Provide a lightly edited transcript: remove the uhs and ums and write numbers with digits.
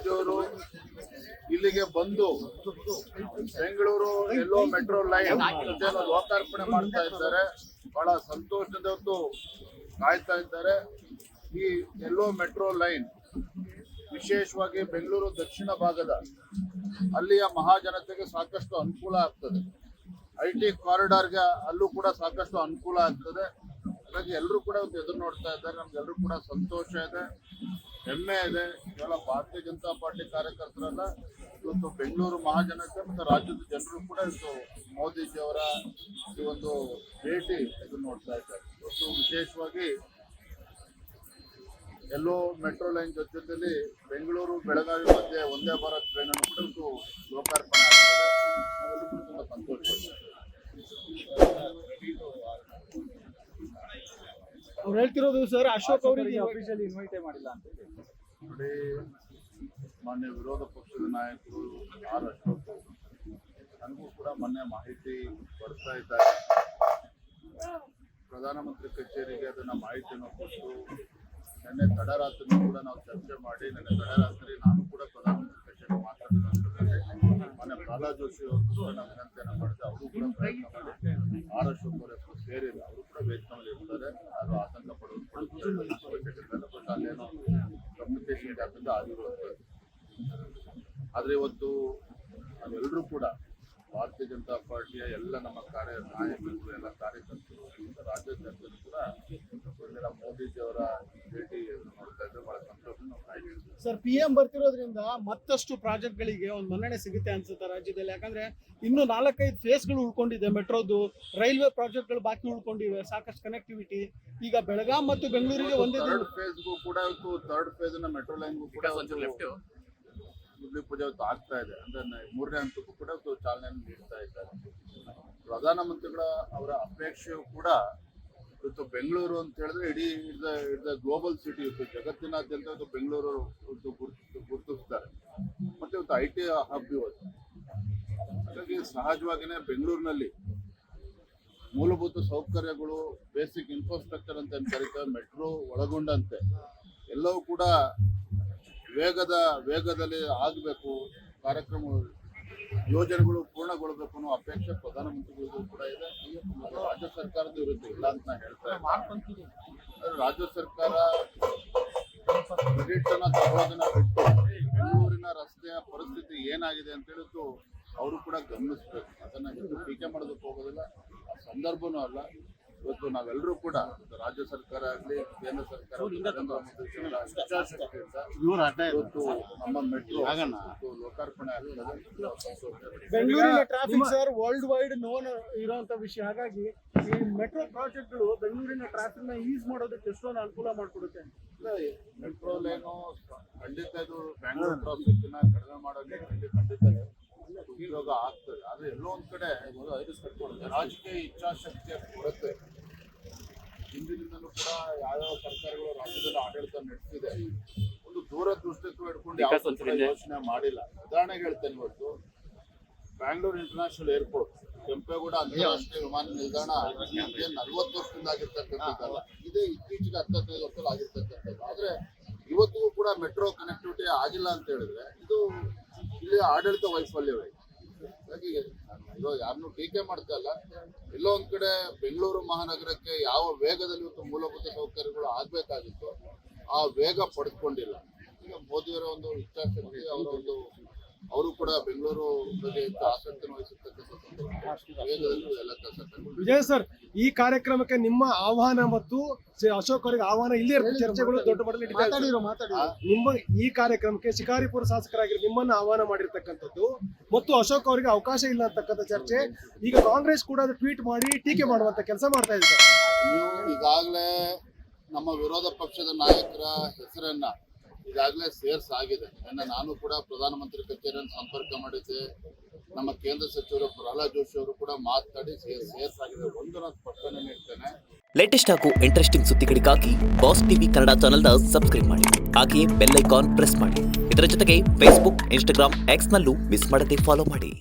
ಮೋದಿಜಿಯವರು ಇಲ್ಲಿಗೆ ಬಂದು ಬೆಂಗಳೂರು ಎಲ್ಲೋ ಮೆಟ್ರೋ ಲೈನ್ ಲೋಕಾರ್ಪಣೆ ಮಾಡ್ತಾ ಇದ್ದಾರೆ. ಬಹಳ ಸಂತೋಷದ ಹೊತ್ತು ಕಾಯ್ತಾ ಇದ್ದಾರೆ. ಈ ಎಲ್ಲೋ ಮೆಟ್ರೋ ಲೈನ್ ವಿಶೇಷವಾಗಿ ಬೆಂಗಳೂರು ದಕ್ಷಿಣ ಭಾಗದ ಅಲ್ಲಿಯ ಮಹಾಜನತೆಗೆ ಸಾಕಷ್ಟು ಅನುಕೂಲ ಆಗ್ತದೆ. IT ಕಾರಿಡಾರ್ಗೆ ಅಲ್ಲೂ ಕೂಡ ಸಾಕಷ್ಟು ಅನುಕೂಲ ಆಗ್ತದೆ. ಹಾಗಾಗಿ ಎಲ್ಲರೂ ಕೂಡ ಎದುರು ನೋಡ್ತಾ ಇದ್ದಾರೆ. ನಮ್ಗೆಲ್ಲರೂ ಕೂಡ ಸಂತೋಷ ಇದೆ, ಹೆಮ್ಮೆ ಇದೆ. ಕೇವಲ ಭಾರತೀಯ ಜನತಾ ಪಾರ್ಟಿ ಕಾರ್ಯಕರ್ತರಲ್ಲ, ಇವತ್ತು ಬೆಂಗಳೂರು ಮಹಾಜನತೆ ಮತ್ತು ರಾಜ್ಯದ ಜನರು ಕೂಡ ಇವತ್ತು ಮೋದಿಜಿಯವರ ಈ ಒಂದು ಭೇಟಿ ಎದುರು ನೋಡ್ತಾ ಇದ್ದಾರೆ. ಇವತ್ತು ವಿಶೇಷವಾಗಿ ಎಲ್ಲೋ ಮೆಟ್ರೋ ಲೈನ್ ಜೊತೆಯಲ್ಲಿ ಬೆಂಗಳೂರು ಬೆಳಗಾವಿ ಮಧ್ಯೆ ಒಂದೇ ಭಾರತ್ ಟ್ರೈನ್ ಅನ್ನು ಕೂಡ ಇವತ್ತು ಲೋಕಾರ್ಪಣೆ ಆಗ್ತದೆ. ನಾವೆಲ್ಲರೂ ಕೂಡ ತುಂಬಾ ಸಂತೋಷ. ಅವ್ರು ಹೇಳ್ತಿರೋದು ಸರ್, ಅಶೋಕ್ ಅವರಿಗೆ ಆಫೀಷಿಯಲಿ ಇನ್ವೈಟ್ ಮಾಡಿಲ್ಲ ಅಂತ ನೋಡಿ. ಮಾನ್ಯ ವಿರೋಧ ಪಕ್ಷದ ನಾಯಕರು ಅಶೋಕ್ ನನಗೂ ಕೂಡ ಮೊನ್ನೆ ಮಾಹಿತಿ ಬರ್ತಾ ಇದ್ದಾರೆ. ಪ್ರಧಾನಮಂತ್ರಿ ಕಚೇರಿಗೆ ಅದನ್ನ ಮಾಹಿತಿಯನ್ನು ಕೊಟ್ಟು ನಿನ್ನೆ ತಡರಾತ್ರಿ ಕೂಡ ನಾವು ಚರ್ಚೆ ಮಾಡಿ, ನಿನ್ನೆ ತಡರಾತ್ರಿ ನಾನು ಕೂಡ ಪ್ರಧಾನಮಂತ್ರಿ ಕಚೇರಿ ಮಾತಾಡಿದ ಮೊನ್ನೆ ಪ್ರಹ್ಲಾದ್ ಜೋಶಿ ಅವರು ಕೂಡ ವಿನಂತಿಯನ್ನು ಮಾಡಿದೆ. ಅವರು ಕೂಡ ಪ್ರಯತ್ನ ಮಾಡಿ ಅಶೋಕ್ ಅವರ ಹೆಸರು ಸೇರಿಲ್ಲ. ಅವರು ಕೂಡ ವೇತನದಲ್ಲಿ ಇರ್ತಾರೆ. ಯಾರು ಆತಂಕ ಪಡುವುದು ಬಟ್ ಅಲ್ಲೇನೋ ಕಮ್ಯುನಿಕೇಶನ್ ಗ್ಯಾಪಿಂದ ಆಗಿರುವಂಥದ್ದು. ಆದರೆ ಇವತ್ತು ನಾವೆಲ್ಲರೂ ಕೂಡ ಭಾರತೀಯ ಜನತಾ ಪಾರ್ಟಿಯ ಎಲ್ಲ ನಮ್ಮ ನಾಯಕರು, ಎಲ್ಲ ಕಾರ್ಯಕರ್ತರು, ರಾಜ್ಯದ ಜನರು ಕೂಡ ಮೋದಿಜಿಯವರ ಭೇಟಿ ನೋಡ್ತಾ ಇದ್ರೆ ಬಹಳ ಸಂತೋಷ. ಸರ್, PM ಬರ್ತಿರೋದ್ರಿಂದ ಮತ್ತಷ್ಟು ಪ್ರಾಜೆಕ್ಟ್ಗಳಿಗೆ ಒಂದು ಮನ್ನಣೆ ಸಿಗುತ್ತೆ ಅನ್ಸುತ್ತೆ ರಾಜ್ಯದಲ್ಲಿ. ಯಾಕಂದ್ರೆ ಇನ್ನು 4-5 ಫೇಸ್ಗಳು ಉಳ್ಕೊಂಡಿದೆ. ಮೆಟ್ರೋದು, ರೈಲ್ವೆ ಪ್ರಾಜೆಕ್ಟ್ಗಳು ಬಾಕಿ ಉಳ್ಕೊಂಡಿವೆ, ಸಾಕಷ್ಟು ಕನೆಕ್ಟಿವಿಟಿ. ಈಗ ಬೆಳಗಾಂ ಮತ್ತು ಬೆಂಗಳೂರಿಗೆ ಒಂದೇ ಥರ್ಡ್ ಫೇಸ್ಗೂ ಕೂಡ ಇವತ್ತು ಥರ್ಡ್ ಫೇಸ್ ಮೆಟ್ರೋ ಲೈನ್ಗೂ ಕೂಡ ಪೂಜೆ ಆಗ್ತಾ ಇದೆ. ಅಂದ್ರೆ 3ನೇ ಹಂತಕ್ಕೂ ಕೂಡ ಚಾಲನೆಯನ್ನು ನೀಡ್ತಾ ಇದ್ದಾರೆ. ಪ್ರಧಾನಮಂತ್ರಿಗಳ ಅವರ ಅಪೇಕ್ಷೆಯು ಕೂಡ ಇವತ್ತು ಬೆಂಗಳೂರು ಅಂತ ಹೇಳಿದ್ರೆ ಇಡೀ ಗ್ಲೋಬಲ್ ಸಿಟಿ, ಇವತ್ತು ಜಗತ್ತಿನಾದ್ಯಂತ ಇವತ್ತು ಬೆಂಗಳೂರು ಗುರುತಿಸ್ತಾರೆ. ಮತ್ತೆ ಇವತ್ತು IT ಹಬ್ ಇವತ್ತು. ಹಾಗಾಗಿ ಸಹಜವಾಗಿನೇ ಬೆಂಗಳೂರಿನಲ್ಲಿ ಮೂಲಭೂತ ಸೌಕರ್ಯಗಳು, ಬೇಸಿಕ್ ಇನ್ಫ್ರಾಸ್ಟ್ರಕ್ಚರ್ ಅಂತ ಏನು ಕರೀತಾರೆ, ಮೆಟ್ರೋ ಒಳಗೊಂಡಂತೆ ಎಲ್ಲವೂ ಕೂಡ ವೇಗದಲ್ಲಿ ಆಗಬೇಕು. ಕಾರ್ಯಕ್ರಮ ಯೋಜನೆಗಳು ಪೂರ್ಣಗೊಳ್ಳಬೇಕು ಅನ್ನೋ ಅಪೇಕ್ಷೆ ಪ್ರಧಾನಮಂತ್ರಿಗಳಿಗೂ ಕೂಡ ಇದೆ. ರಾಜ್ಯ ಸರ್ಕಾರದ ಇರುತ್ತೆ, ಇಲ್ಲ ಅಂತ ನಾ ಹೇಳ್ತಾ ಇದ್ದೀನಿ. ರಾಜ್ಯ ಸರ್ಕಾರ ಕ್ರೆಡಿಟ್ ಅನ್ನ ತಗೊಳ್ಳೋದನ್ನ ಬಿಟ್ಟು ಬೆಂಗಳೂರಿನ ರಸ್ತೆಯ ಪರಿಸ್ಥಿತಿ ಏನಾಗಿದೆ ಅಂತ ಹೇಳಿದ್ದು ಅವರು ಕೂಡ ಗಮನಿಸಬೇಕು. ಅದನ್ನ ಟೀಕೆ ಮಾಡೋದಕ್ಕೆ ಹೋಗೋದಿಲ್ಲ, ಆ ಸಂದರ್ಭನೂ ಅಲ್ಲ. ಇವತ್ತು ನಾವೆಲ್ಲರೂ ಕೂಡ ರಾಜ್ಯ ಸರ್ಕಾರ ಆಗಲಿ, ಕೇಂದ್ರ ಸರ್ಕಾರ ಇವತ್ತು ನಮ್ಮ ಮೆಟ್ರೋ ಲೋಕಾರ್ಪಣೆ ಆಗ್ತದೆ. ಬೆಂಗಳೂರಿನ traffic sir world wide known ಇರುವಂತ ವಿಷಯ. ಹಾಗಾಗಿ ಈ ಮೆಟ್ರೋ ಪ್ರಾಜೆಕ್ಟ್ಗಳು ಬೆಂಗಳೂರಿನ ಟ್ರಾಫಿಕ್ ನ ಈಸ್ ಮಾಡೋದಕ್ಕೆ ಎಷ್ಟೊಂದು ಅನುಕೂಲ ಮಾಡಿಕೊಡುತ್ತೆ. ಮೆಟ್ರೋ ಲೈನು ಖಂಡಿತ ಇದು ಬ್ಯಾಂಗ್ಳೂರ್ ಟ್ರಾಫಿಕ್ ಕಡಿಮೆ ಮಾಡೋಕ್ಕೆ ಖಂಡಿತ ಉಪಯೋಗ ಆಗ್ತದೆ. ಆದ್ರೆ ಎಲ್ಲೋ ಒಂದ್ ಕಡೆ ರಾಜಕೀಯ ಇಚ್ಛಾಶಕ್ತಿಯ ಕೊರತೆ ಹಿಂದಿನಿಂದಲೂ ಕೂಡ ಯಾವ್ಯಾವ ಸರ್ಕಾರಗಳು ರಾಜ್ಯದಲ್ಲಿ ಆಡಳಿತ ನಡೆಸಿದೆ, ಒಂದು ದೂರದೃಷ್ಟಿತ್ವ ಇಟ್ಕೊಂಡು ಯಾವ ಯೋಚನೆ ಮಾಡಿಲ್ಲ. ಉದಾಹರಣೆಗೆ ಹೇಳ್ತೇನೆ, ಇವತ್ತು ಬ್ಯಾಂಗ್ಳೂರ್ ಇಂಟರ್ನ್ಯಾಷನಲ್ ಏರ್ಪೋರ್ಟ್, ಕೆಂಪೇಗೌಡ ಅಂತಾರಾಷ್ಟ್ರೀಯ ವಿಮಾನ ನಿಲ್ದಾಣ 40 ವರ್ಷದಿಂದ ಆಗಿರ್ತಕ್ಕಂಥದ್ದಲ್ಲ, ಇದೇ ಇತ್ತೀಚೆಗೆ 15 ವರ್ಷದಲ್ಲಿ ಆಗಿರ್ತಕ್ಕಂಥದ್ದು. ಆದ್ರೆ ಇವತ್ತಿಗೂ ಕೂಡ ಮೆಟ್ರೋ ಕನೆಕ್ಟಿವಿಟಿ ಆಗಿಲ್ಲ ಅಂತ ಹೇಳಿದ್ರೆ ಇದು ಇಲ್ಲಿ ಆಡಳಿತ ವೈಫಲ್ಯವೇ. ಹಾಗಾಗಿ ಯಾರನ್ನು ಟೀಕೆ ಮಾಡ್ತಾ ಇಲ್ಲ. ಎಲ್ಲೋ ಒಂದ್ ಕಡೆ ಬೆಂಗಳೂರು ಮಹಾನಗರಕ್ಕೆ ಯಾವ ವೇಗದಲ್ಲಿ ಇವತ್ತು ಮೂಲಭೂತ ಸೌಕರ್ಯಗಳು ಆಗ್ಬೇಕಾಗಿತ್ತು ಆ ವೇಗ ಪಡೆದುಕೊಂಡಿಲ್ಲ. ಈಗ ಮೋದಿಯವರ ಒಂದು ಇಚ್ಛಾಶಕ್ತಿ, ಅವರು ಕೂಡ ಬೆಂಗಳೂರು ಬಗ್ಗೆ ಆಸಕ್ತಿ ವಹಿಸಿರ್ತಕ್ಕಂಥ ವೇಗದಲ್ಲಿ ಎಲ್ಲ ಕೆಲಸ. ವಿಜಯ್ ಸರ್, ಈ ಕಾರ್ಯಕ್ರಮಕ್ಕೆ ನಿಮ್ಮ ಆಹ್ವಾನ ಮತ್ತು ಅಶೋಕ್ ಅವರಿಗೆ ಆಹ್ವಾನ ಇಲ್ಲೇ ಚರ್ಚೆಗಳು ದೊಡ್ಡ ಮಟ್ಟದಲ್ಲಿ ನಿಮ್ಮ ಈ ಕಾರ್ಯಕ್ರಮಕ್ಕೆ ಶಿಕಾರಿಪುರ ಶಾಸಕರಾಗಿ ನಿಮ್ಮನ್ನು ಆಹ್ವಾನ ಮಾಡಿರ್ತಕ್ಕಂಥದ್ದು ಮತ್ತು ಅಶೋಕ್ ಅವರಿಗೆ ಅವಕಾಶ ಇಲ್ಲ ಅಂತಕ್ಕಂಥ ಚರ್ಚೆ. ಈಗ ಕಾಂಗ್ರೆಸ್ ಕೂಡ ಟ್ವೀಟ್ ಮಾಡಿ ಟೀಕೆ ಮಾಡುವಂತ ಕೆಲಸ ಮಾಡ್ತಾ ಇದೆ. ನೀವು ಈಗಾಗಲೇ ನಮ್ಮ ವಿರೋಧ ಪಕ್ಷದ ನಾಯಕರ ಹೆಸರನ್ನ ಈಗಾಗಲೇ ಸೇರ್ಸಾಗಿದೆ. ನಾನು ಕೂಡ ಪ್ರಧಾನಮಂತ್ರಿ ಕಚೇರಿಯನ್ನು ಸಂಪರ್ಕ ಮಾಡಿದ್ದೆ. ನಮ್ಮ ಕೇಂದ್ರ ಸಚಿವರು ಪ್ರಹ್ಲಾದ್ ಜೋಶಿ ಅವರು ಕೂಡ ಮಾತಾಡಿ ಸೇರ್ಸಾಗಿದೆ. ಒಂದು ನಾನು ಸ್ಪಷ್ಟನೆ ನೀಡ್ತೇನೆ, ಲೇಟೆಸ್ಟ್ ಹಾಗೂ ಇಂಟ್ರೆಸ್ಟಿಂಗ್ ಸುದ್ದಿಗಳಿಗಾಗಿ ಬಾಸ್ ಟಿವಿ ಕನ್ನಡ ಚಾನೆಲ್ನ ಸಬ್ಸ್ಕ್ರೈಬ್ ಮಾಡಿ. ಹಾಗೆಯೇ ಬೆಲ್ ಐಕಾನ್ ಪ್ರೆಸ್ ಮಾಡಿ. ಇದರ ಜೊತೆಗೆ ಫೇಸ್ಬುಕ್, ಇನ್ಸ್ಟಾಗ್ರಾಮ್, ಎಕ್ಸ್ ನಲ್ಲೂ ಮಿಸ್ ಮಾಡದೆ ಫಾಲೋ ಮಾಡಿ.